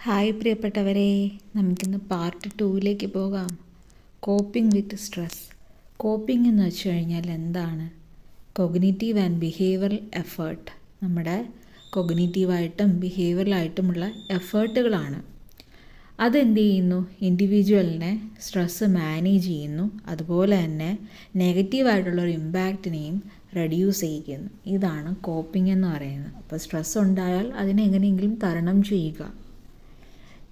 Hi പ്രിയപ്പെട്ടവരെ, നമുക്കിന്ന് part 2ലേക്ക് പോകാം. കോപ്പിംഗ് വിത്ത് സ്ട്രെസ്. കോപ്പിംഗ് എന്ന് വെച്ച് കഴിഞ്ഞാൽ എന്താണ്? Cognitive and behavioural effort. നമ്മുടെ കൊഗ്നിറ്റീവായിട്ടും ബിഹേവിയറലായിട്ടുമുള്ള എഫേർട്ടുകളാണ്. അതെന്ത് ചെയ്യുന്നു? ഇൻഡിവിജ്വലിനെ സ്ട്രെസ്സ് മാനേജ് ചെയ്യുന്നു. അതുപോലെ തന്നെ നെഗറ്റീവായിട്ടുള്ളൊരു ഇമ്പാക്റ്റിനെയും റെഡ്യൂസ് ചെയ്യിക്കുന്നു. ഇതാണ് കോപ്പിംഗ് എന്ന് പറയുന്നത്. അപ്പോൾ സ്ട്രെസ് ഉണ്ടായാൽ അതിനെ എങ്ങനെയെങ്കിലും തരണം ചെയ്യുക.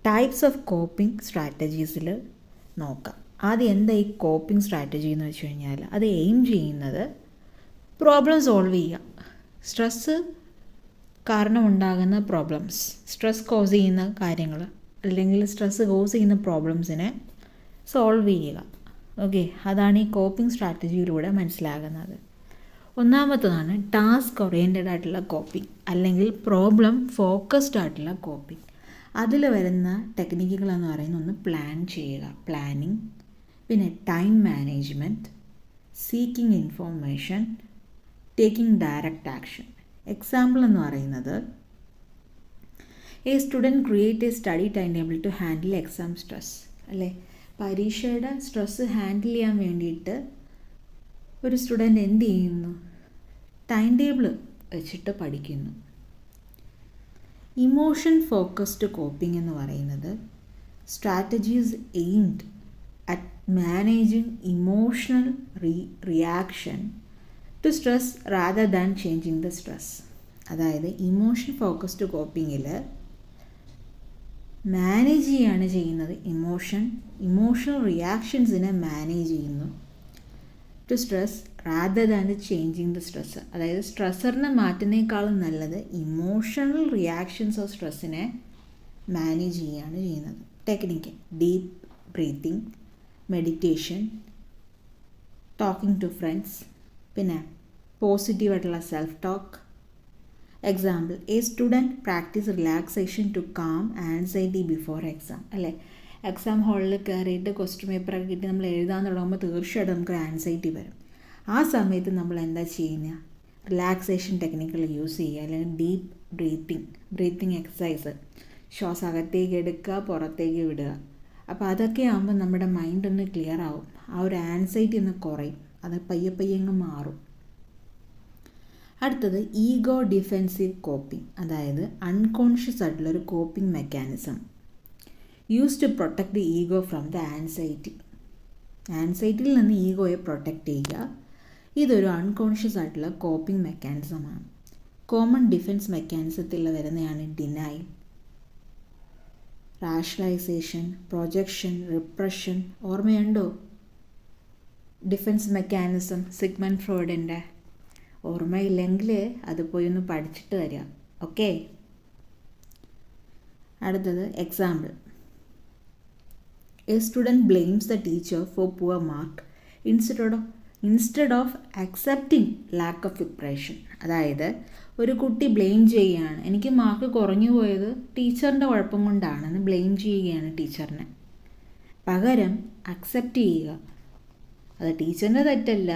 ടൈപ്സ് ഓഫ് കോപ്പിംഗ് സ്ട്രാറ്റജീസിൽ നോക്കാം. ആദ്യം എന്താ ഈ കോപ്പിംഗ് സ്ട്രാറ്റജി എന്ന് വെച്ച് കഴിഞ്ഞാൽ അത് എയിം ചെയ്യുന്നത് പ്രോബ്ലം സോൾവ് ചെയ്യുക. സ്ട്രെസ്സ് കാരണം ഉണ്ടാകുന്ന പ്രോബ്ലംസ്, സ്ട്രെസ് കോസ് ചെയ്യുന്ന കാര്യങ്ങൾ അല്ലെങ്കിൽ സ്ട്രെസ്സ് കോസ് ചെയ്യുന്ന പ്രോബ്ലംസിനെ സോൾവ് ചെയ്യുക. ഓക്കെ, അതാണ് ഈ കോപ്പിംഗ് സ്ട്രാറ്റജിയിലൂടെ മനസ്സിലാകുന്നത്. ഒന്നാമത്തതാണ് ടാസ്ക് ഓറിയൻറ്റഡ് ആയിട്ടുള്ള കോപ്പിംഗ് അല്ലെങ്കിൽ പ്രോബ്ലം ഫോക്കസ്ഡ് ആയിട്ടുള്ള കോപ്പിംഗ്. അതിൽ വരുന്ന ടെക്നിക്കുകളെന്ന് പറയുന്ന ഒന്ന് പ്ലാൻ ചെയ്യുക, പ്ലാനിങ്, പിന്നെ time management, seeking information, taking direct action. Example എന്ന് പറയുന്നത് a student create a study timetable to handle exam stress. അല്ലേ, പരീക്ഷയുടെ സ്ട്രെസ്സ് ഹാൻഡിൽ ചെയ്യാൻ വേണ്ടിയിട്ട് ഒരു സ്റ്റുഡൻറ്റ് എന്ത് ചെയ്യുന്നു? ടൈം ടേബിൾ വെച്ചിട്ട് പഠിക്കുന്നു. ഇമോഷൻ ഫോക്കസ്ഡ് കോപ്പിംഗ് എന്ന് പറയുന്നത് strategies aimed at managing emotional reaction to stress rather than changing the stress. അതായത് ഇമോഷൻ ഫോക്കസ്ഡ് കോപ്പിങ്ങിൽ മാനേജ് ചെയ്യുകയാണ് ചെയ്യുന്നത്. ഇമോഷണൽ റിയാക്ഷൻസിനെ മാനേജ് ചെയ്യുന്നു to stress rather than changing the stress. അതായത് സ്ട്രെസ്സറിനെ മാറ്റുന്നേക്കാളും നല്ലത് ഇമോഷണൽ റിയാക്ഷൻസ് ഓഫ് സ്ട്രെസ്സിനെ മാനേജ് ചെയ്യുകയാണ് ചെയ്യുന്നത്. Technique deep breathing, meditation, talking to friends, പിന്നെ പോസിറ്റീവായിട്ടുള്ള self talk. Example, a student practice relaxation to calm anxiety before exam. അല്ലേ, എക്സാം ഹാളിൽ കയറിയിട്ട് ക്വസ്റ്റ്യൻ പേപ്പറൊക്കെ കിട്ടി നമ്മൾ എഴുതാൻ തുടങ്ങുമ്പോൾ തീർച്ചയായിട്ടും നമുക്കൊരു ആൻസൈറ്റി വരും. ആ സമയത്ത് നമ്മൾ എന്താ ചെയ്യുക? റിലാക്സേഷൻ ടെക്നിക്കുകൾ യൂസ് ചെയ്യുക, അല്ലെങ്കിൽ ഡീപ്പ് ബ്രീത്തിങ് എക്സസൈസ്. ശ്വാസം അകത്തേക്ക് എടുക്കുക, പുറത്തേക്ക് വിടുക. അപ്പോൾ അതൊക്കെ ആകുമ്പോൾ നമ്മുടെ മൈൻഡ് ഒന്ന് ക്ലിയർ ആവും, ആ ഒരു ആൻസൈറ്റി ഒന്ന് കുറയും, അത് പയ്യെ അങ്ങ് മാറും. അടുത്തത് ഈഗോ ഡിഫെൻസീവ് കോപ്പിംഗ്. അതായത് അൺകോൺഷ്യസ് ആയിട്ടുള്ളൊരു coping mechanism use to protect the ego from the ആൻസൈറ്റിയിൽ നിന്ന് ഈഗോയെ പ്രൊട്ടക്റ്റ് ചെയ്യുക. ഇതൊരു അൺകോൺഷ്യസ് ആയിട്ടുള്ള കോപ്പിംഗ് മെക്കാനിസമാണ്. കോമൺ ഡിഫെൻസ് മെക്കാനിസത്തിൽ വരുന്നതാണ് ഡിനൈൽ, റാഷണലൈസേഷൻ, പ്രൊജക്ഷൻ, റിപ്രഷൻ. ഓർമ്മയുണ്ടോ ഡിഫെൻസ് മെക്കാനിസം സിഗ്മണ്ട് ഫ്രോയിഡിൻ്റെ? ഓർമ്മയില്ലെങ്കിൽ അത് പോയി ഒന്ന് പഠിച്ചിട്ട് വരിക. ഓക്കെ, അടുത്തത് example, a student blames the teacher for poor mark instead of accepting lack of preparation. അതായത് ഒരു കുട്ടി ബ്ലെയിം ചെയ്യുകയാണ്, എനിക്ക് മാർക്ക് കുറഞ്ഞു പോയത് ടീച്ചറിൻ്റെ കുഴപ്പം കൊണ്ടാണെന്ന് ബ്ലെയിം ചെയ്യുകയാണ് ടീച്ചറിനെ. പകരം അക്സെപ്റ്റ് ചെയ്യുക, അത് ടീച്ചറിൻ്റെ തെറ്റല്ല,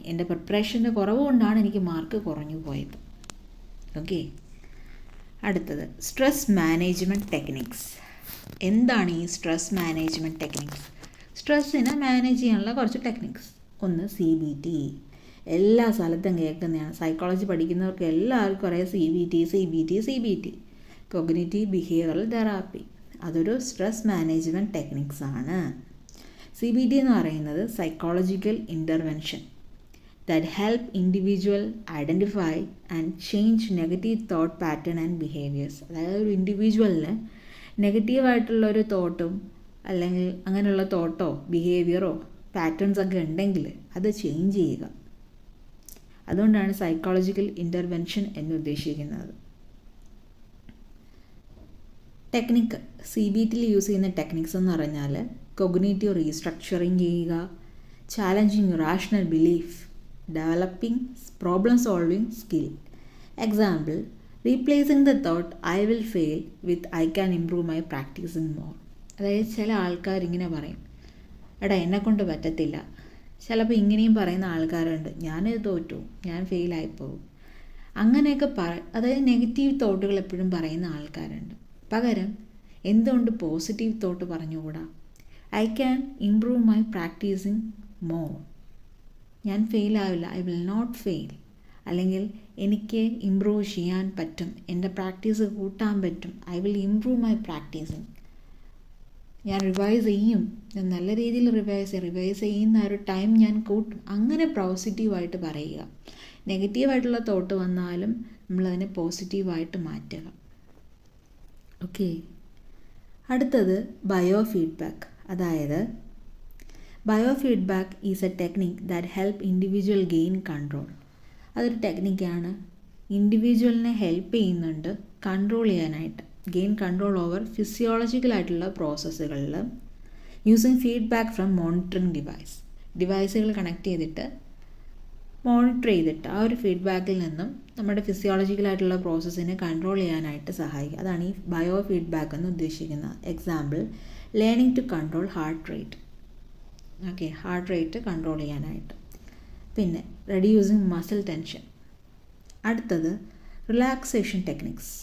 എൻ്റെ പ്രിപ്പറേഷൻ്റെ കുറവ് കൊണ്ടാണ് എനിക്ക് മാർക്ക് കുറഞ്ഞു പോയത്. ഓക്കെ, അടുത്തത് സ്ട്രെസ് മാനേജ്മെൻറ്റ് ടെക്നിക്സ്. എന്താണ് ഈ സ്ട്രെസ് മാനേജ്മെൻറ്റ് ടെക്നിക്സ്? സ്ട്രെസ്സിനെ മാനേജ് ചെയ്യാനുള്ള കുറച്ച് ടെക്നിക്സ്. ഒന്ന് CBT. എല്ലാ സ്ഥലത്തും കേൾക്കുന്നതാണ്, സൈക്കോളജി പഠിക്കുന്നവർക്ക് എല്ലാവർക്കും അറിയാം CBT. Cognitive behavioural therapy. അതൊരു സ്ട്രെസ് മാനേജ്മെൻറ്റ് ടെക്നിക്സ് ആണ്. CBT എന്ന് പറയുന്നത് psychological intervention that help individual identify and change negative thought pattern and behaviors. അതായത് ഒരു ഇൻഡിവിജ്വലിന് നെഗറ്റീവായിട്ടുള്ളൊരു തോട്ടും അല്ലെങ്കിൽ അങ്ങനെയുള്ള തോട്ടോ ബിഹേവിയറോ പാറ്റേൺസൊക്കെ ഉണ്ടെങ്കിൽ അത് ചേഞ്ച് ചെയ്യുക. അതുകൊണ്ടാണ് സൈക്കോളജിക്കൽ ഇൻ്റർവെൻഷൻ എന്ന് ഉദ്ദേശിക്കുന്നത്. ടെക്നിക്ക് CBTയിൽ യൂസ് ചെയ്യുന്ന ടെക്നിക്സ് എന്ന് പറഞ്ഞാൽ കൊഗ്നിറ്റീവ് റീസ്ട്രക്ചറിങ് ചെയ്യുക, challenging rational belief, developing problem solving skill. Example, replacing the thought I will fail with I can improve my practising more. അതായത് ചില ആൾക്കാർ ഇങ്ങനെ പറയും, എടാ എന്നെക്കൊണ്ട് പറ്റത്തില്ല. ചിലപ്പോൾ ഇങ്ങനെയും പറയുന്ന ആൾക്കാരുണ്ട്, ഞാനിത് തോറ്റു, ഞാൻ ഫെയിലായിപ്പോവും. അങ്ങനെയൊക്കെ അതായത് നെഗറ്റീവ് തോട്ടുകൾ എപ്പോഴും പറയുന്ന ആൾക്കാരുണ്ട്. പകരം എന്തുകൊണ്ട് പോസിറ്റീവ് തോട്ട് പറഞ്ഞുകൂടാ? I can improve my practising more. ഞാൻ ഫെയിലാവില്ല, ഐ വിൽ നോട്ട് ഫെയിൽ. അല്ലെങ്കിൽ എനിക്ക് ഇമ്പ്രൂവ് ചെയ്യാൻ പറ്റും, എൻ്റെ പ്രാക്ടീസ് കൂട്ടാൻ പറ്റും, I will improve my practising. ഞാൻ റിവൈസ് ചെയ്യും, ഞാൻ നല്ല രീതിയിൽ റിവൈസ് ചെയ്യുന്ന ഒരു ടൈം ഞാൻ കൂട്ടും. അങ്ങനെ പോസിറ്റീവായിട്ട് പറയുക. നെഗറ്റീവായിട്ടുള്ള തോട്ട് വന്നാലും നമ്മളതിനെ പോസിറ്റീവായിട്ട് മാറ്റുക. ഓക്കെ, അടുത്തത് ബയോ ഫീഡ്ബാക്ക്. അതായത് bio feedback is a technique that help individual gain control. അതൊരു ടെക്നിക്കാണ്, ഇൻഡിവിജ്വലിനെ ഹെൽപ്പ് ചെയ്യുന്നുണ്ട് കൺട്രോൾ ചെയ്യാനായിട്ട്, ഗെയിൻ കൺട്രോൾ ഓവർ ഫിസിയോളജിക്കലായിട്ടുള്ള പ്രോസസ്സുകളിൽ യൂസിങ് ഫീഡ്ബാക്ക് ഫ്രം മോണിറ്ററിങ് ഡിവൈസുകൾ കണക്ട് ചെയ്തിട്ട് മോണിറ്റർ ചെയ്തിട്ട് ആ ഒരു ഫീഡ്ബാക്കിൽ നിന്നും നമ്മുടെ ഫിസിയോളജിക്കലായിട്ടുള്ള പ്രോസസ്സിനെ കൺട്രോൾ ചെയ്യാനായിട്ട് സഹായിക്കും. അതാണ് ഈ ബയോ ഫീഡ്ബാക്ക് എന്ന് ഉദ്ദേശിക്കുന്നത്. Example, learning to control heart rate. Okay, heart rate control ചെയ്യാനായിട്ട്. പിന്നെ റെഡ്യൂസിങ് മസിൽ ടെൻഷൻ. അടുത്തത് റിലാക്സേഷൻ ടെക്നിക്സ്.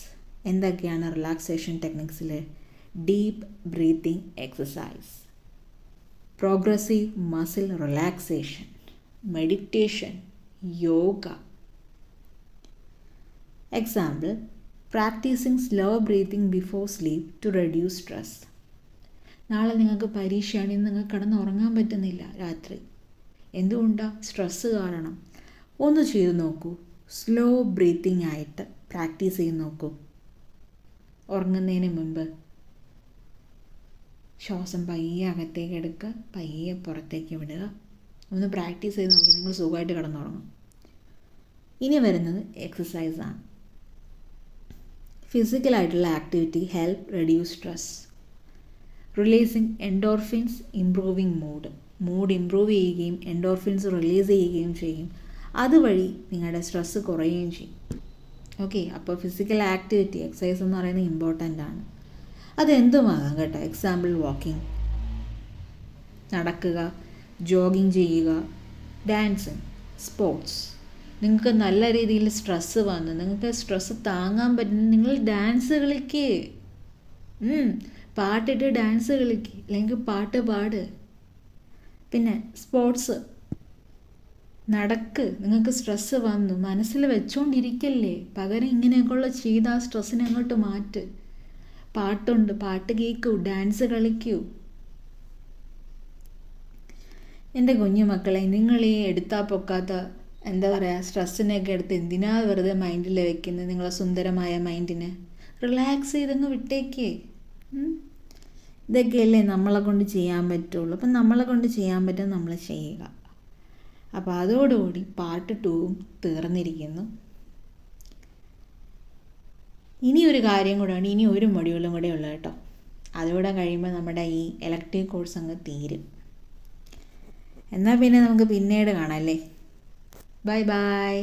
എന്തൊക്കെയാണ് റിലാക്സേഷൻ ടെക്നിക്സിൽ? Deep breathing exercise, progressive muscle relaxation, meditation, yoga. Example, practising slow breathing before sleep to reduce stress. നാളെ നിങ്ങൾക്ക് പരീക്ഷയാണ്, ഇന്ന് നിങ്ങൾക്ക് കിടന്നുറങ്ങാൻ പറ്റുന്നില്ല രാത്രി. എന്തുകൊണ്ടാണ്? സ്ട്രെസ്സ് കാരണം. ഒന്ന് ചെയ്ത് നോക്കൂ, സ്ലോ ബ്രീത്തിങ് ആയിട്ട് പ്രാക്ടീസ് ചെയ്ത് നോക്കൂ. ഉറങ്ങുന്നതിന് മുൻപ് ശ്വാസം പയ്യെ അകത്തേക്ക് എടുക്കുക, പയ്യെ പുറത്തേക്ക് വിടുക. ഒന്ന് പ്രാക്ടീസ് ചെയ്ത് നോക്കി, നിങ്ങൾ സുഖമായിട്ട് കിടന്നുറങ്ങും. ഇനി വരുന്നത് എക്സസൈസാണ്. ഫിസിക്കലായിട്ടുള്ള activity help reduce stress, releasing endorphins, improving mood improve ചെയ്യുകയും എൻഡോർഫിൻസ് റിലീസ് ചെയ്യുകയും ചെയ്യും. അതുവഴി നിങ്ങളുടെ സ്ട്രെസ്സ് കുറയുകയും ചെയ്യും. ഓക്കെ, അപ്പോൾ ഫിസിക്കൽ ആക്ടിവിറ്റി, എക്സസൈസ് എന്ന് പറയുന്നത് ഇമ്പോർട്ടൻ്റ് ആണ്. അതെന്തുമാകാം കേട്ടോ. എക്സാമ്പിൾ, വാക്കിംഗ്, നടക്കുക, ജോഗിങ് ചെയ്യുക, ഡാൻസിങ്, സ്പോർട്സ്. നിങ്ങൾക്ക് നല്ല രീതിയിൽ സ്ട്രെസ്സ് വന്നു, നിങ്ങൾക്ക് സ്ട്രെസ്സ് താങ്ങാൻ പറ്റുന്ന, നിങ്ങൾ ഡാൻസ് കളിക്ക്, പാട്ടിട്ട് ഡാൻസ് കളിക്ക്, അല്ലെങ്കിൽ പാട്ട് പാട്. പിന്നെ സ്പോർട്സ്, നടക്ക്. നിങ്ങൾക്ക് സ്ട്രെസ്സ് വന്നു, മനസ്സിൽ വെച്ചോണ്ടിരിക്കല്ലേ, പകരം ഇങ്ങനെയൊക്കെയുള്ള ചെയ്ത് ആ സ്ട്രെസ്സിനെ അങ്ങോട്ട് മാറ്റ്. പാട്ടുണ്ട്, പാട്ട് കേൾക്കൂ, ഡാൻസ് കളിക്കൂ. എൻ്റെ കുഞ്ഞു മക്കളെ, നിങ്ങൾ ഈ എടുത്താൽ പൊക്കാത്ത എന്താ പറയുക സ്ട്രെസ്സിനെയൊക്കെ എടുത്ത് എന്തിനാ വെറുതെ മൈൻഡിൽ വെക്കുന്നത്? നിങ്ങളെ സുന്ദരമായ മൈൻഡിന് റിലാക്സ് ചെയ്തങ്ങ് വിട്ടേക്കേ. ഇതൊക്കെയല്ലേ നമ്മളെ കൊണ്ട് ചെയ്യാൻ പറ്റുള്ളൂ. അപ്പം നമ്മളെ കൊണ്ട് ചെയ്യാൻ പറ്റും നമ്മൾ ചെയ്യുക. അപ്പോൾ അതോടുകൂടി പാർട്ട് 2 തീർന്നിരിക്കുന്നു. ഇനി ഒരു കാര്യം കൂടെയാണ്, ഇനി ഒരു മൊഡ്യൂളും കൂടെ ഉള്ളു കേട്ടോ. അതുകൂടെ കഴിയുമ്പോൾ നമ്മുടെ ഈ ഇലക്ടീവ് കോഴ്സ് അങ്ങ് തീരും. എന്നാൽ പിന്നെ നമുക്ക് പിന്നീട് കാണാം അല്ലേ. Bye bye.